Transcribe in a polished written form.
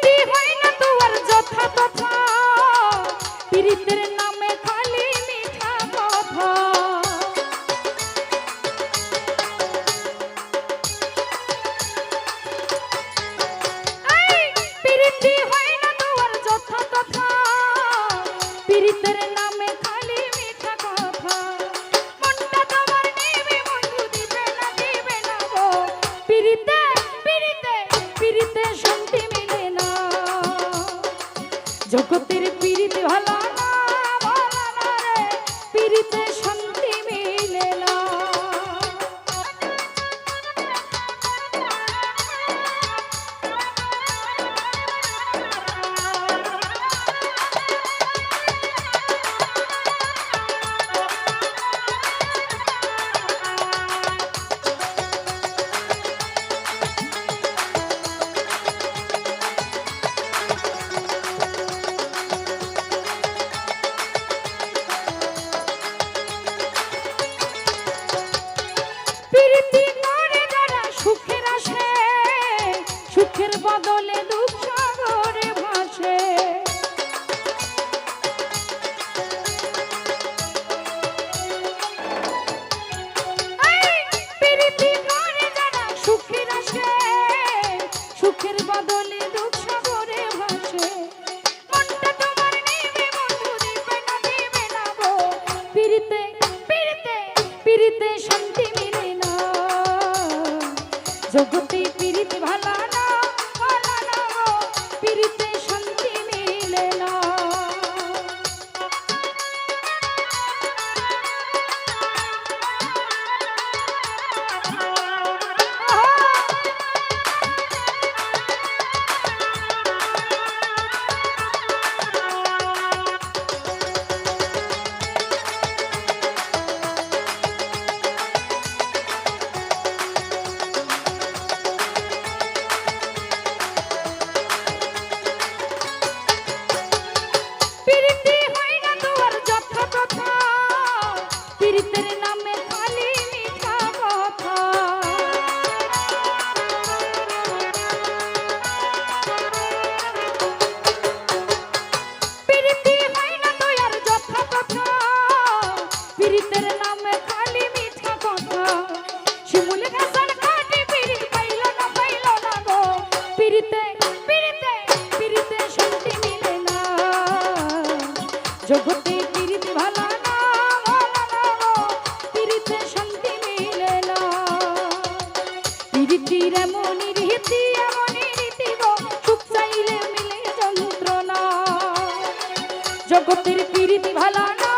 পিরিতি হয় না তোর যথা তথা পিরিতের নামে খালি মিঠা কথা পিরিতি হয় না তোর যথা তথা পিরিতের নামে খালি মিঠা কথা মনটা তোমার নেবে বন্ধু দিবে না গো পিরিতে পিরিতে পিরিতে শান্তি মিলে না জগতের পিরিতি ভালো না রে পিরিতে শান্তি মিলে না সুখের বদলে দুঃখ সাগরে ভাসে প্রীতি করে যারা সুখের আসে সুখের বদলে দুঃখ সাগরে ভাসে মনটা তোমার নেবে বন্ধু দিবে না গো পিরিতে পিরিতে পিরিতে শান্তি মিলে না জগতে পিরিতি ভালো পিরিতে শান্তি মিলে না পিরিতের নামে খালি মিঠা কথা পিরিতি হয় না তো আর যথা কথা পিরিতের নামে খালি মিঠা কথা শিমুল ঘাসের কাটে পিরিত পাইল না গো পিরিতে পিরিতে পিরিতে শান্তি মিলে না জগতে পিরিতি ভালো পিরিতির এমনই রীতি গো সুখ চাইলে মিলে যন্ত্রণা জগতের পিরিতি ভালো না